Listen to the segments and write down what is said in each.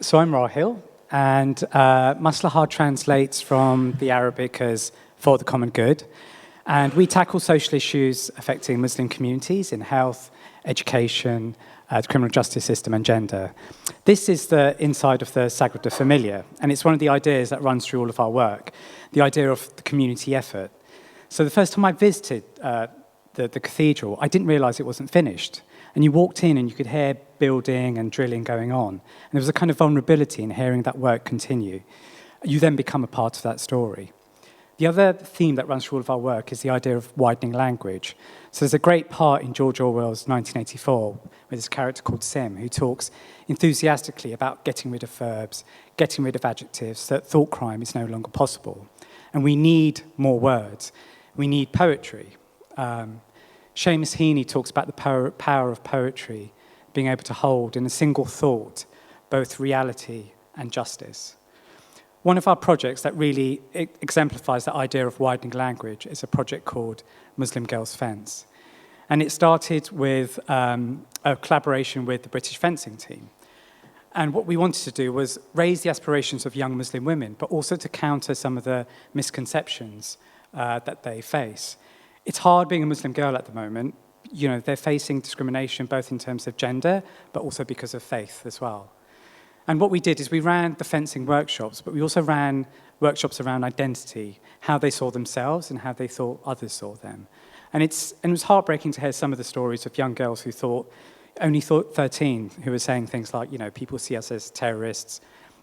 So I'm Raheel, and Maslahah translates from the Arabic as for the common good. And we tackle social issues affecting Muslim communities in health, education, the criminal justice system, and gender. This is the inside of the Sagrada Familia, and it's one of the ideas that runs through all of our work, the idea of the community effort. So the first time I visited the cathedral, I didn't realise it wasn't finished. And you walked in and you could hear building and drilling going on. And there was a kind of vulnerability in hearing that work continue. You then become a part of that story. The other theme that runs through all of our work is the idea of widening language. So there's a great part in George Orwell's 1984 with this character called Sim, who talks enthusiastically about getting rid of verbs, getting rid of adjectives, that thought crime is no longer possible. And we need more words. We need poetry. Seamus Heaney talks about the power of poetry, being able to hold in a single thought both reality and justice. One of our projects that really exemplifies that idea of widening language is a project called Muslim Girls Fence. And it started with a collaboration with the British fencing team. And what we wanted to do was raise the aspirations of young Muslim women, but also to counter some of the misconceptions that they face. It's hard being a Muslim girl at the moment. You know, they're facing discrimination both in terms of gender, but also because of faith as well. And what we did is we ran the fencing workshops, but we also ran workshops around identity, how they saw themselves and how they thought others saw them. And it was heartbreaking to hear some of the stories of young girls who only thought 13, who were saying things like, you know, people see us as terrorists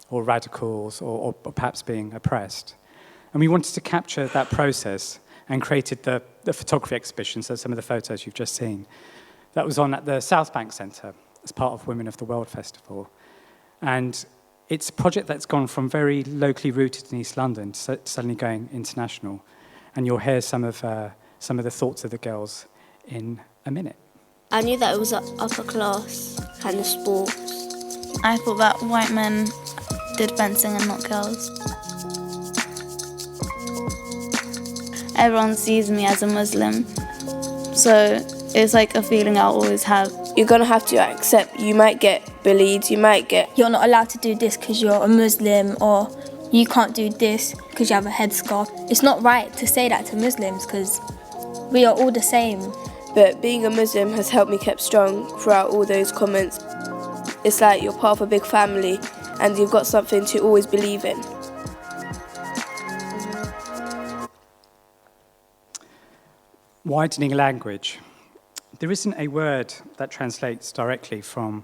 or radicals or perhaps being oppressed. And we wanted to capture that process and created the photography exhibition, so some of the photos you've just seen. That was on at the South Bank Centre as part of Women of the World Festival. And it's a project that's gone from very locally rooted in East London to suddenly going international. And you'll hear some of the thoughts of the girls in a minute. I knew that it was an upper class kind of sport. I thought that white men did fencing and not girls. Everyone sees me as a Muslim, so it's like a feeling I'll always have. You're going to have to accept you might get bullied, you might get... You're not allowed to do this because you're a Muslim, or you can't do this because you have a headscarf. It's not right to say that to Muslims because we are all the same. But being a Muslim has helped me keep strong throughout all those comments. It's like you're part of a big family and you've got something to always believe in. Widening language. There isn't a word that translates directly for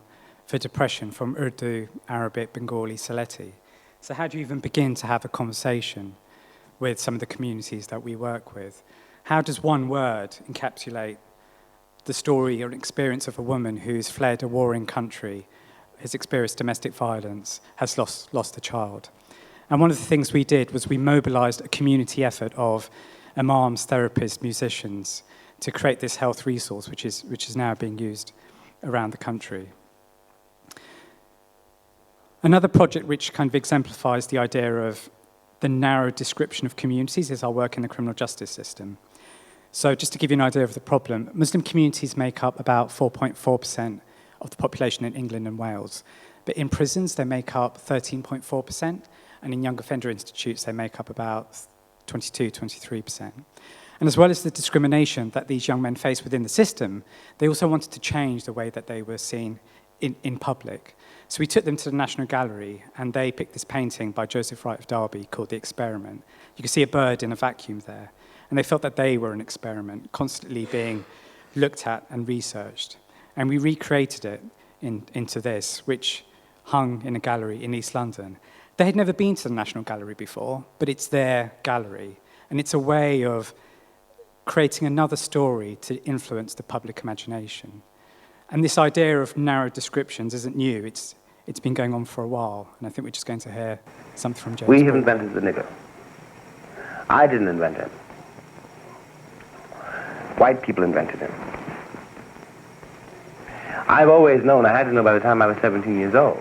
depression from Urdu, Arabic, Bengali, Sylheti. So how do you even begin to have a conversation with some of the communities that we work with? How does one word encapsulate the story or experience of a woman who's fled a warring country, has experienced domestic violence, has lost a child? And one of the things we did was we mobilized a community effort of imams, therapists, musicians to create this health resource, which is now being used around the country. Another project which kind of exemplifies the idea of the narrow description of communities is our work in the criminal justice system. So just to give you an idea of the problem, Muslim communities make up about 4.4% of the population in England and Wales. But in prisons, they make up 13.4%, and in young offender institutes, they make up about 23%. And as well as the discrimination that these young men face within the system, they also wanted to change the way that they were seen in public. So we took them to the National Gallery, and they picked this painting by Joseph Wright of Derby called The Experiment. You can see a bird in a vacuum there. And they felt that they were an experiment, constantly being looked at and researched. And we recreated it into this, which hung in a gallery in East London. They had never been to the National Gallery before, but it's their gallery. And it's a way of creating another story to influence the public imagination. And this idea of narrow descriptions isn't new. It's been going on for a while. And I think we're just going to hear something from James. We have invented the nigger. I didn't invent him. White people invented him. I've always known, I had to know by the time I was 17 years old.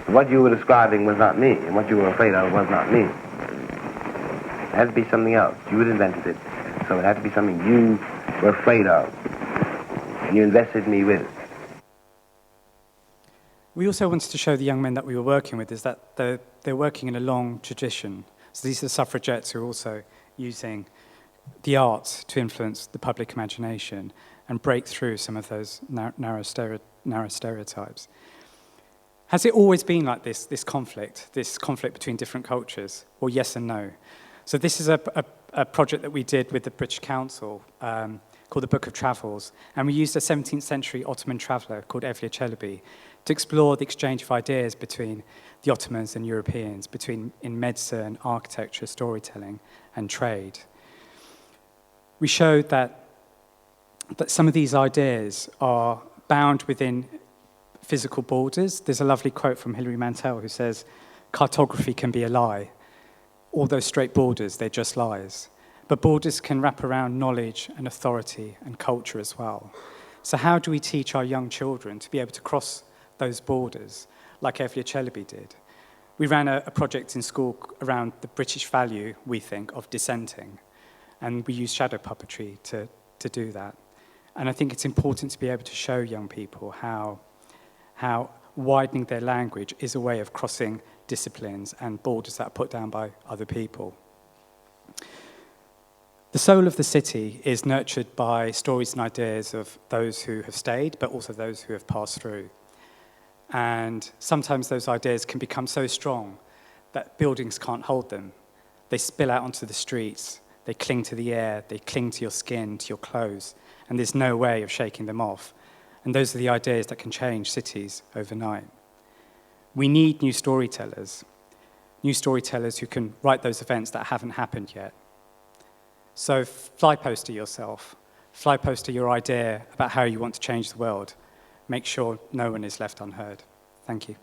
What you were describing was not me, and what you were afraid of was not me. It had to be something else. You had invented it, so it had to be something you were afraid of, and you invested me with. We also wanted to show the young men that we were working with is that they're working in a long tradition. So these are suffragettes who are also using the arts to influence the public imagination and break through some of those narrow stereotypes. Has it always been like this conflict between different cultures? Well, yes and no. So this is a project that we did with the British Council called the Book of Travels, and we used a 17th century Ottoman traveller called Evliya Çelebi to explore the exchange of ideas between the Ottomans and Europeans, in medicine, architecture, storytelling, and trade. We showed that some of these ideas are bound within physical borders. There's a lovely quote from Hilary Mantel who says, "Cartography can be a lie. All those straight borders, they're just lies. But borders can wrap around knowledge and authority and culture as well. So how do we teach our young children to be able to cross those borders like Evliya Çelebi did?" We ran a project in school around the British value, we think, of dissenting. And we used shadow puppetry to do that. And I think it's important to be able to show young people how widening their language is a way of crossing disciplines and borders that are put down by other people. The soul of the city is nurtured by stories and ideas of those who have stayed, but also those who have passed through. And sometimes those ideas can become so strong that buildings can't hold them. They spill out onto the streets, they cling to the air, they cling to your skin, to your clothes, and there's no way of shaking them off. And those are the ideas that can change cities overnight. We need new storytellers who can write those events that haven't happened yet. So fly poster yourself, fly poster your idea about how you want to change the world. Make sure no one is left unheard. Thank you.